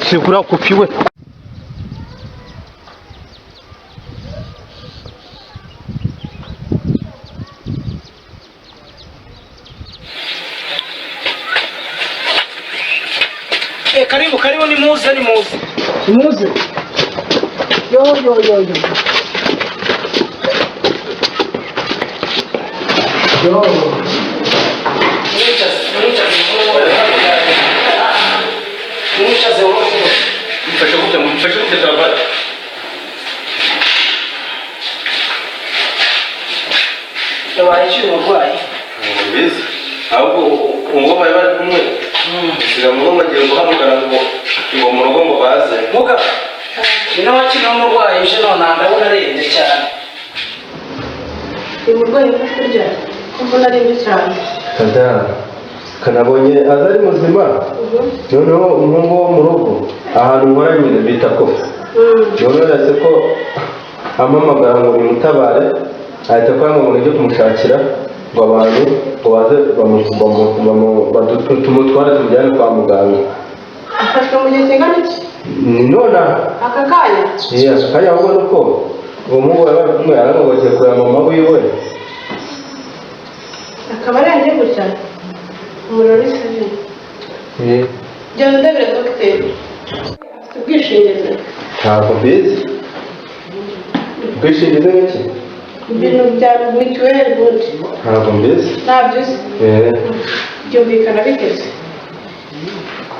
segura kopi we. Karibu ni muze. Yo. Mfashe trabalho. Eu acho que vai. Beleza? Algo ngoma bari kumwe. Siga ngoma giye guhamagara ngo mu rugo ngo baze. Muga. Ino wakino murwayi je none ndabona arende cyane. Umurwayi kurya. Mbona arende cyane. Kanabonye azari muzima. Noneho umuhungu wo mu rugo ahantu nkora nyine bita ko. Noneho yase ko amamagara ngo bimutabare ahita kwanga ngo nijye kumushakira ngo abantu baze tumutware tumujyane kwa muganga. Afashwe mu gihe kingana iki? Ni nona aka kanya? Kanya ahubwo nuko uwo muhungu bari kumwe aramugoye kureba mama wiwe. Akaba yagiye gutya. Umurori sabi. Jya ndabira dogiteri. Ubwishingizi. Ntabwo mbizi. Ubwishingizi n'iki? Ibintu bya mituweli bundi. Ntabwo mbizi. Ntabyo uzi? Byumvikana biteze.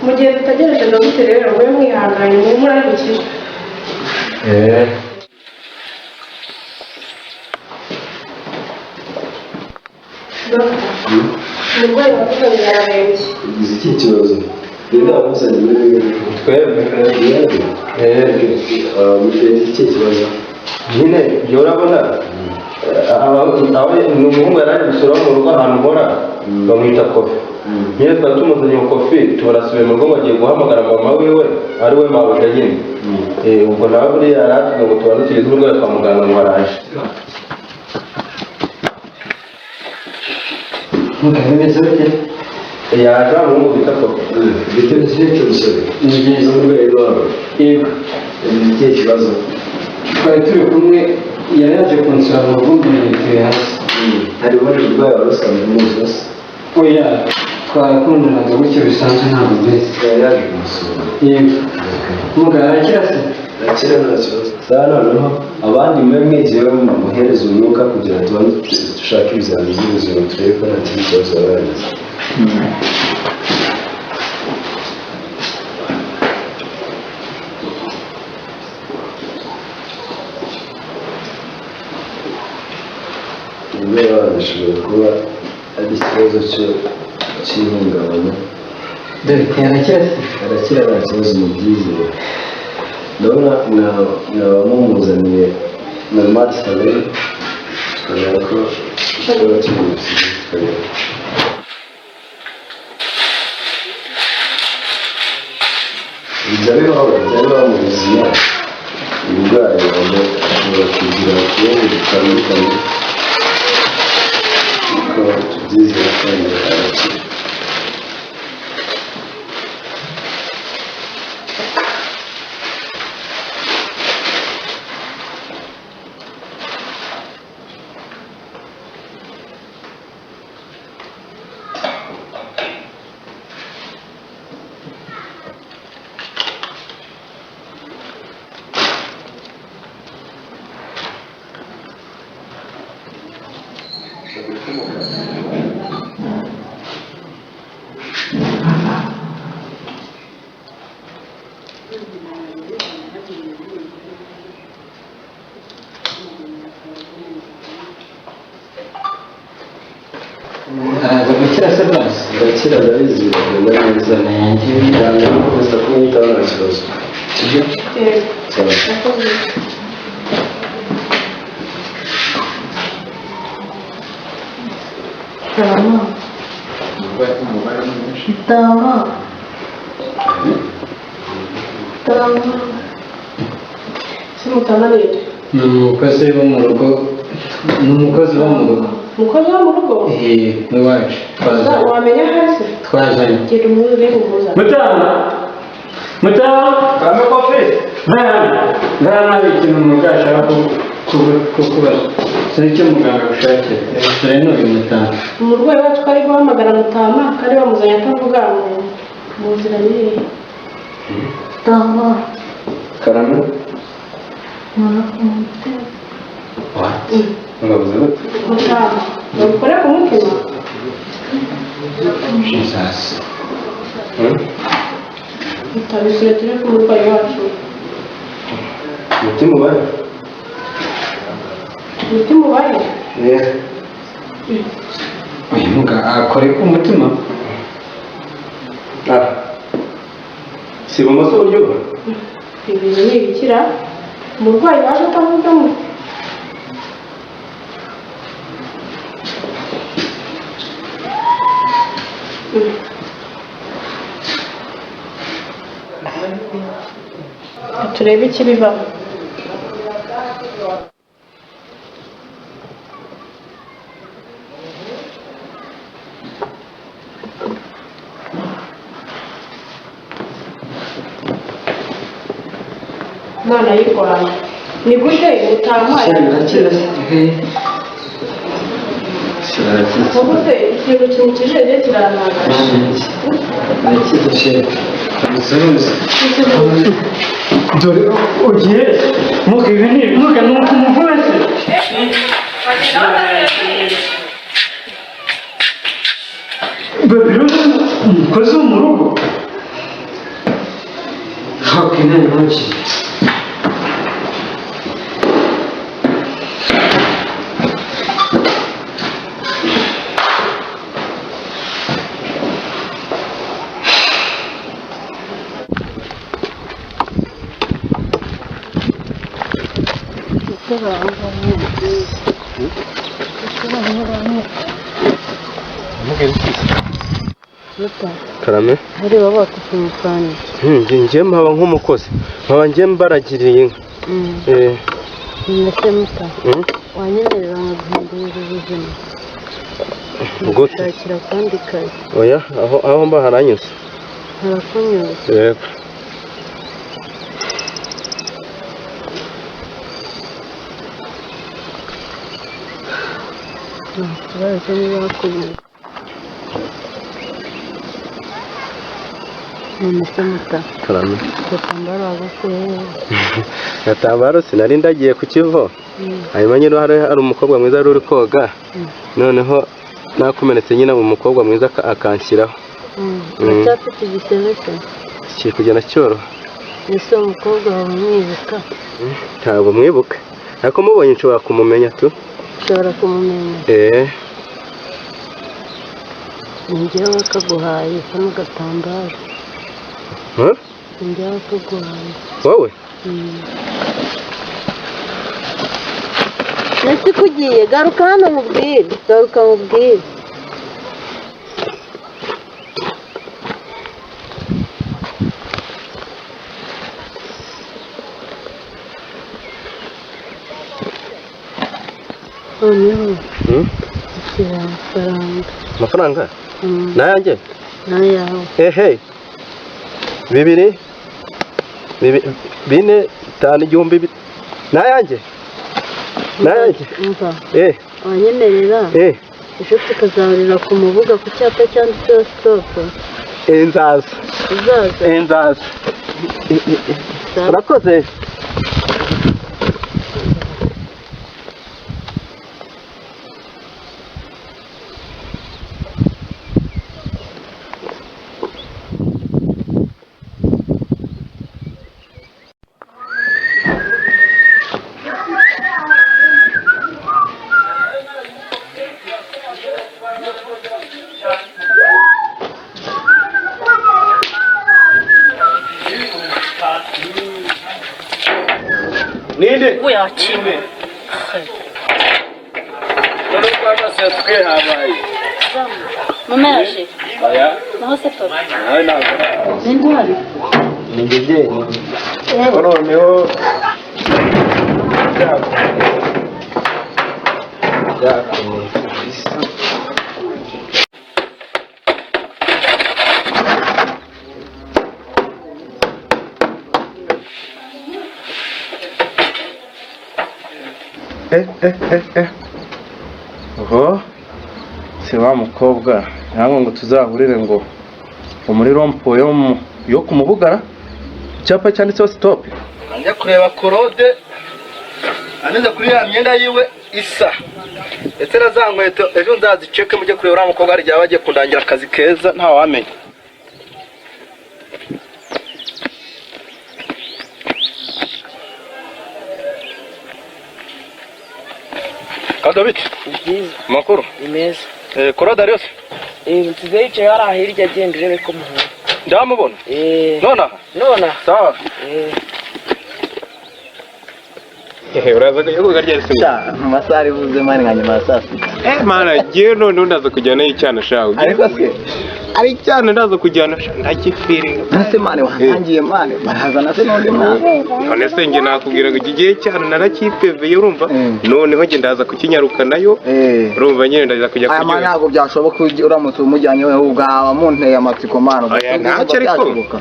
Mu gihe tutagereje dogiteri rero we mwihanganye mumura n'ibiki. Umurwayi wavuga yararembye. Ugize iki kibazo? Rero amuzanye muri twebwe muteye iki kibazo? Nyine yo urabona ni umuhungu yari gusura mu rugo ahantu nkora bamwita Kofi. Nyine twari tumuzanye Kofi tubarasubiye mu rugo ngo agiye guhamagara mama wiwe ari we mabuja nyine. Ubwo nawe buriya yaratubwiye ngo tubanze tugeze urwaye kwa muganga ngo araje. Mukabimeze bite? Yaje umuhungu bita Kofi. Bite cyo bisebe. Ni byiza urwaye rwawe. Yego. Ni iki kibazo? Twari turi kumwe yari yaje kunsura mu rugo mbere hasi. Hari ubundi urwaye warusanzwe muzi bose? Oya, twarakundanaga gutyo bisanzwe ntabwo mbese. Yari yaje kumusura. Yego. Muganga arakira se? Arakira nta kibazo. Saa noneho abandi mwe mwigiye bamuhereza umwuka kugira ngo tubanze dushake ibizamini by'ubuzima turebe ko nta kindi kibazo yaba yagize. Niba bishobora kuba ari ikibazo cy'ihungabana. Dore arakira se? Arakira nta kibazo mu byizere. Ndabona mwamumuzaniye normal salary tukareba ko ushobora tumubisize tukareba. Bijya bibaho mu buzima uburwayi ashobora kugira utundi dutandukanye kuko tubyizera kandi arakira. Gukira se basi? Gukira ndabizi bigenda neza. Cyane gusa kumwitaho nta kibazo. Sibyo? Ni umukozi wo mu rugo. Umukozi wo mu rugo? Ni wacu. Wamenya hasi? Twazanye. Gira umwere umuza. Mutana! Mutaho Karame kofi. nta hari ikintu umuganga ashaka kukubaza sinzi icyo muganga gushakira dore n'uyu mutanga umurwayi wacu ko ari guhamagara Mutama kari bamuzanye atavuga ngo muzira niye Tama Karame. Ngabuze gute? Mutama bakora ku mutima Jesus utabisire turi ku murwayi wacu Mutima ubaye? umutima ubaye uyu muganga akore ku mutima si ibumoso buryo bwe? ibintu ni ibikira umurwayi waje atavuga ngo turebe ikibivamo Imana y'u Rwanda ni gute Mutama gute ikintu kimukijije kirantangaje dore ugiye mukibi ni muga n'umuvuzi babiro umukozi wo mu rugo hakina intoki Karame. Hari baba kutumukana. Ngiye mpaba nk'umukozi. Mpaba ngiye mbaragiriye inka. Ndetse muta. Wanyemerera nkaguhindurira ubuzima. Gute? Shakira kandi kazi. Oya, aho mba haranyuze. Harakunyuze. Yego. Kibazo niba hakunyuze. Muta. Karame. Gatambaro agukuye. Gatambaro sinari ndagiye ku kivo. Hanyuma nyine hari umukobwa mwiza uri koga. Noneho nakumenetse nyine mu mukobwa mwiza akanshyiraho. Ndacyafite igisebe se. Kiri kugenda cyoroha. Ese umukobwa wawe mwibuka? Ntabwo mwibuka. Ariko mubonye nshobora kumumenya tu. Ushobora kumumenya. Njyewe wakaguhaye kano gatambaro. Njyewe wakaguhaye. Wowe? Nasi kugiye garuka hano mubwire. Garuka mubwire. Noneho ushyira amafaranga nayanjye n'ayawe bibiri bine bitanu igihumbi nayanjye umva wanyemerera ejo tukazahurira ku mubuga ku cyapa cyanditseho sitopu nzaza urakoze. Ninde? Uya chini. None kwa se twe habaye. Mumeje. Aya. Naho se to. Nawe ntabwo. Nindwari. Nigije. Noneho oho si wa mukobwa ntabwo ngo tuzahurire ngo muri rompo yo ku Mubugara icyapa cyanditseho stop. Njya kureba Claude aneze kuri ya myenda yiwe isa ndetse na za nkweto ejo nzaziceke mujye kureba uriya mukobwa hari igihe aba agiye kundangira akazi keza ntawamenya. Kadobit makuru imeza Claude Darius nsigaye yicaye hariya hirya agenda urebe ko muhura ndamubona nona sawa uraza kujya ryari mu masaha ari buze mani nka nyuma ya saa sita. mana giye none ndaza kujyana icyana shawe Ariko se ari icyana ndaza kujyana ndakifiri nase mani wahangiye mani barazana se n'undi mwana. none se nge nakubwiraga igihe cyane narakipeveye urumva noneho nge ndaza kukinyaruka nayo urumva nyine ndaza kujya aya mani ntabwo byashoboka uramutse umujyanye wewe ubwawe munteye amatsiko mani. ntacyo ariko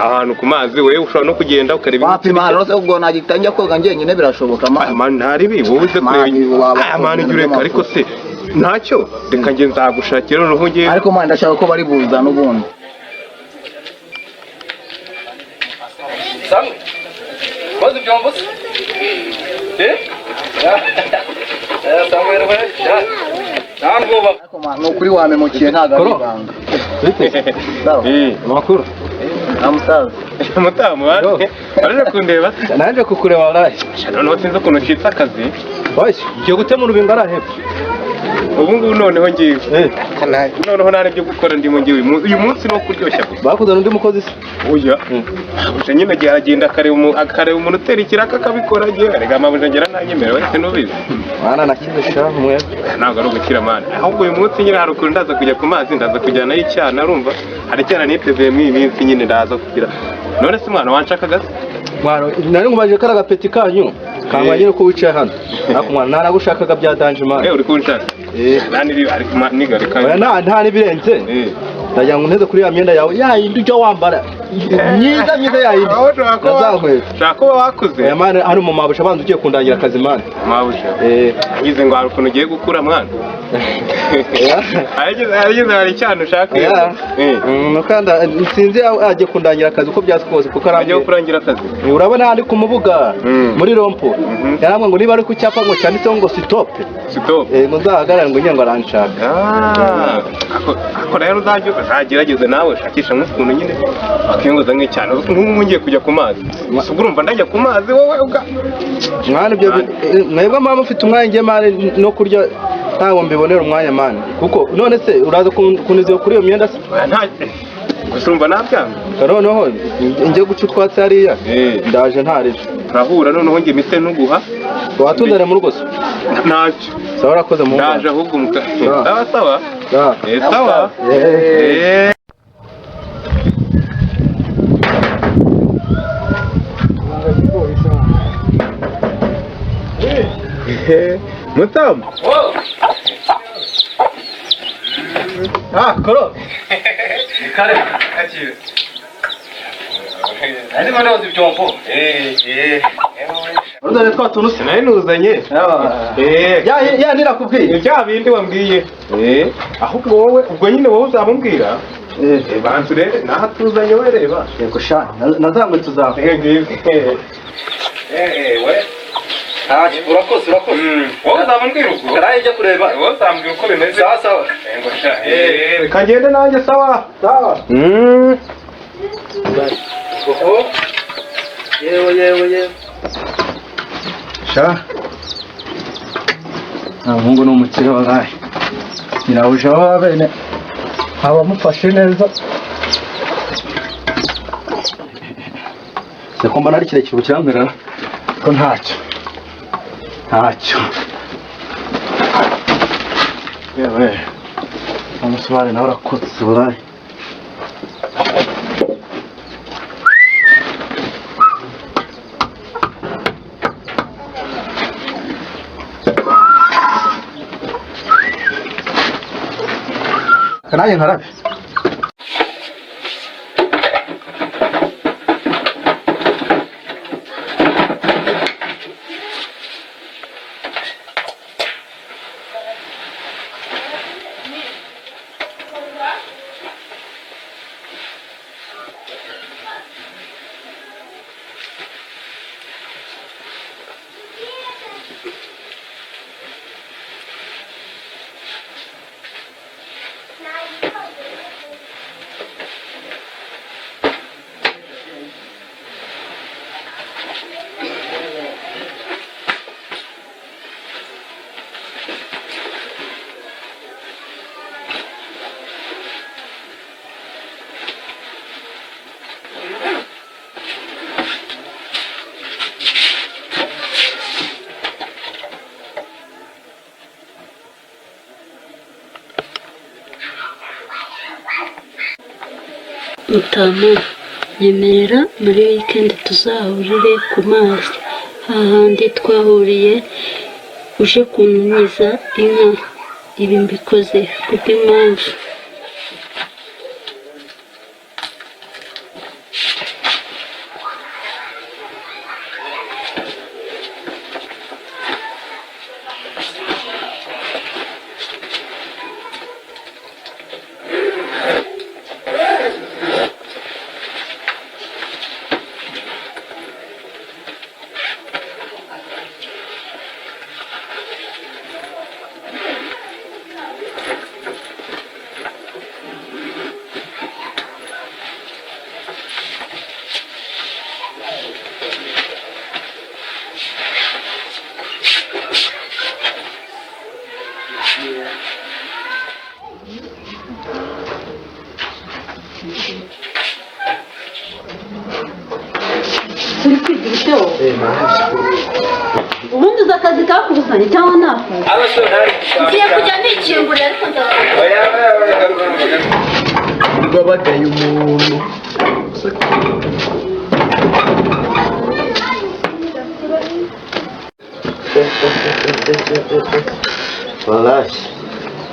ahantu ku mazi wewe ushobora no kugenda ukareba wapi mani rose ubwo nagitangira koga njyenyine birashoboka mani. ntari bibi wowe uze kureba mani jya ureka ariko se ntacyo reka nge nzagushakira noneho nge ariko mani ndashaka ko bari buza n'ubundi. Samwe bazi byombo se Samwe rwe ntabwo Ariko mani ukuri wamemukiye ntago ari ibanga. makuru Amusaza mutamu waje kundeba naje kukureba waraye noneho sinzi ukuntu ucitse akazi bashye ugiye gutema urubingo arahepfo ubu ngubu noneho ngiwe noneho nta n'ibyo gukora ndimo ngiwe uyu munsi ni uwo kuryoshya gusa bakuzana undi mukozi se oya gusa nyine agiye aragenda akareba umuntu utera ikiraka akabikora agiye arega amabuja ngera ntanyemerewe se n'ubizi mwana nakize shaho mwebwe ntabwo ari ugukira mani ahubwo uyu munsi nyine hari ukuntu ndaza kujya ku mazi ndaza kujyana icyana urumva hari icyana nipeveyemo iyi minsi nyine ndaza kugira none se mwana wanshakaga se mwana nari nkubaje kari agapeti kanyu kangwa nyine ko wicaye hano ariko mwana naragushakaga bya danje mwana uri kunshaka nani iri ariko nigarika nta nibirenze ndagira ngo nteze kuri ya myenda yawe yayindi ujya wambara myiza yayindi nazankweto ushaka kuba wakuze aya mwana hano mu mabusha abanza ugiye kundangira akazi mwana mabusha ngize ngo hari ukuntu ugiye gukura mwana arigeze hari icyana ushaka kandi sinzi agiye kundangira akazi uko byasi kose kuko agiye kurangira akazi urabona handi ku Mubuga muri rompo yaramwe ngo niba ari ku cyapa ngo cyanditseho ngo stop ngo nzahagarare ngo nyine aranshaka ako rero uzagerageze nawe shakisha nk'ukuntu nyine wakiyongoza nk'icyana nk'ubu ngiye kujya ku mazi ubwo urumva ndajya ku mazi wowe mwana ibyo mwebwe mpamvu ufite umwanya ngiye mani no kurya ntabwo mbibonera umwanya mani kuko none se uraza kunizera kuri iyo myenda se gusa urumva nabyanga noneho njye guca utwatsi hariya ndaje ntarije turahura noneho nge mise ntuguha watundane mu rugo se ntacyo sawa urakoze mu ndaje ahubwo sawa sawa mutamu koro kare akire ari mwana wazi byombo urudare twa tuntu se nari nuzanye ya nirakubwiye bya bindi wambwiye ahubwo wowe ubwo nyine wowe uzamumbwira bantu rero naho tuzanye we reba yego sha nazangwe tuzaho urakoze wowe uzamumbwira ubwo karaye njya kureba wowe uzambwira uko bimeze sawa yego sha reka ngende nanjye sawa yewe sha nta muhungu ni umukire wabaye nyirabuja wa bene abamufashe neza seko mbona ari kirekire ukiramberera ko ntacyo yewe umusumari nawe urakutse burayi kanaye nkarabe Mutama, nyemerera muri weekend tuzahurire ku mazi hahandi twahuriye uje kuntumiza inka. Ibi mbikoze kubw'impamvu turi kwiga ibitabo. Ubundi uzi akazi kakuzanye cyangwa nako? Ngiye kujya nikingurira ariko babagaye umuntu wallahi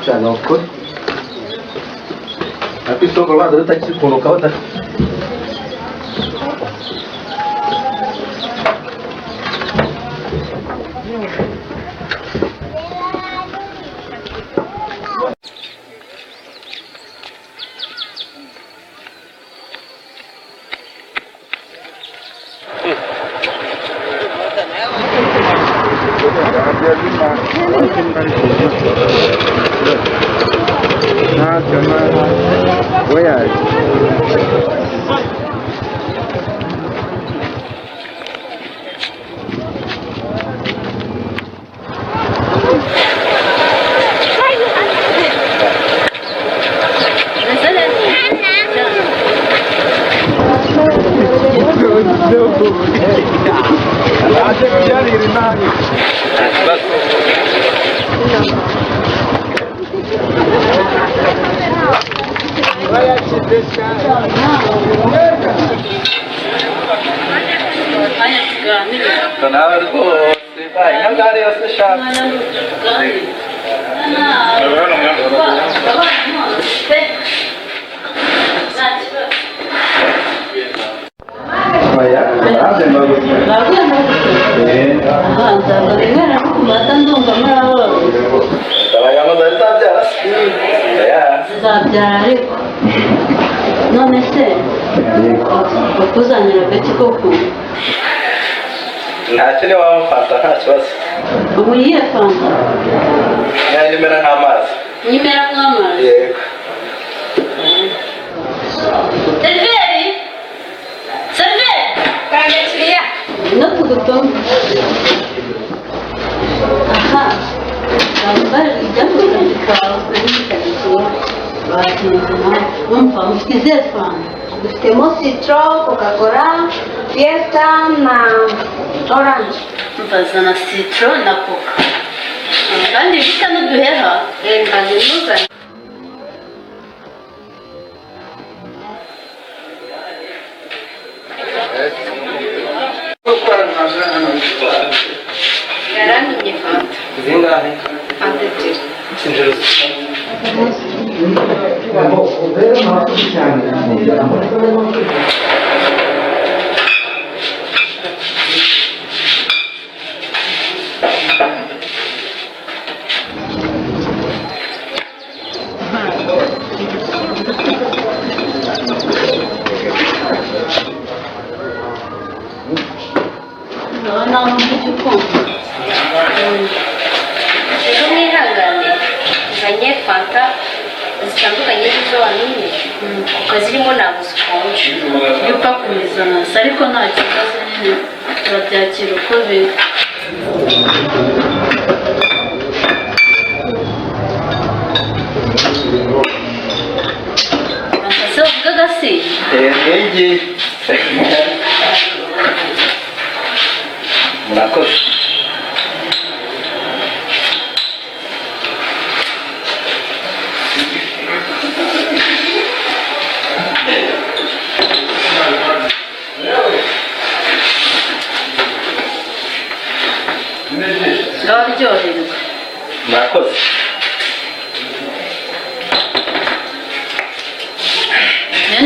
cyane ukuri ariko isoko rwanda rutakikunuka bataka zabyara ariko none se bakuzanira agati koko ntacyo niba wamufata nta kibazo ubu yiye fanta nyimera nk'amazi nyimera nk'amazi yego seriveri kange kiriya no tugutunga aha bambara ibyambuka bikawa umva mufite izihe fanta? dufitemo citro, coca-cola, fiesta na orange. mbazana citro na coca kandi bifite n'uduheha Reka zimuzane. Yarantumye fanta. zingahe? Fanta ebyiri. injiro naho mfite ukumva Rero mwihangane uzanye fanta zitandukanye n'izo wantumye kuko zirimo ntabwo zikonje. iyo upfa kubizana se ariko nta kibazo nyine turabyakira uko biri. se uvugaga si ngiyi murakoze Ngabaryoherwa. murakoze.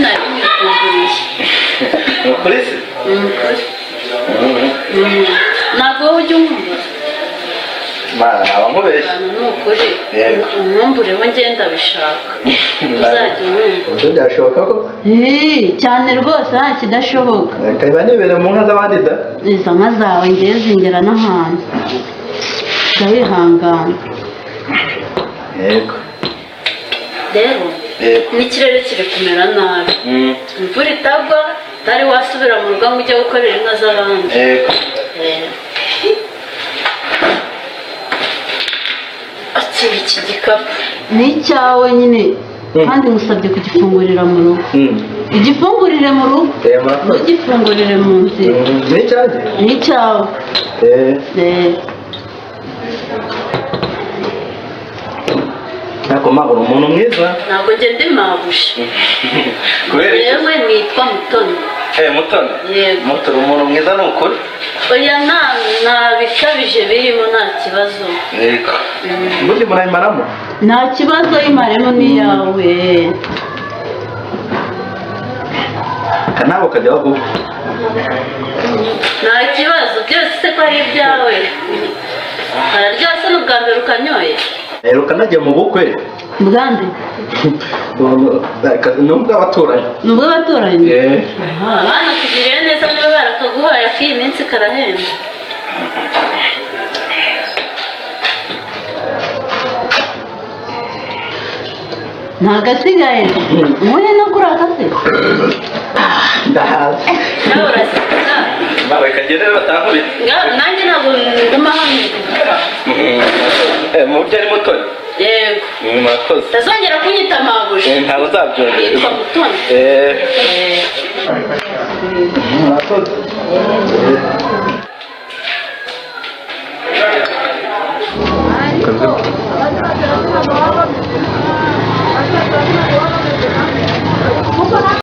Nari mwifunguriye. Ni ukuri se? Ntabwo wowe ujya umwumbura? Mana naba nkubeshye. Ni ukuri. Yego. Umwumbureho ngenda bishaka. Uzajya umwumbura. ibyo byashoboka ko Cyane rwose nta kidashoboka. kaba nibere mu nka z'abandi da Izo nka zawe ngiye zingera n'ahantu. Jya wihangana. yego Rero Yego. n'ikirere kiri kumera nabi. Imvura itagwa utari wasubira mu rugo ngo ujye gukorera inka z'abandi. Yego. Akira iki gikapu. Ni icyawe nyine kandi musabye kugifungurira mu rugo. Igifungurire mu rugo. Ntugifungurire mu nzira. ni icyanjye Ni icyawe. ntabwo mpabura umuntu mwiza Ntabwo njye ndi mabuja. Kubera iki? Yewe nitwa Mutoni. Mutoni. Yego. Mutoni umuntu mwiza ni ukuri. Oya nta bikabije birimo nta kibazo. Yego. ubundi murayimaramo Nta kibazo yimaremo n'iyawe. akanabo kajya baguha Nta kibazo byose se ko ari ibyawe. Araryoshye n'ubwa mbere ukanyoye. heruka nagiye mu bukwe Bwande? ni ubw'abaturanyi Ni ubw'abaturanyi? Abana kugiriye neza niba barakaguhaye ak'iyi minsi karahenda. Nta gasigaye. Muhe no kuri akase. ndahazi Nawe uraseka. Bawe kagenera batankubita. Nanjye ntabwo nguma hano. Mu buryo ari Mutoni. Yego. Murakoze. Utazongera kunyita mabuja. Ntabwo nzabyongera. Yitwa Mutoni. murakoze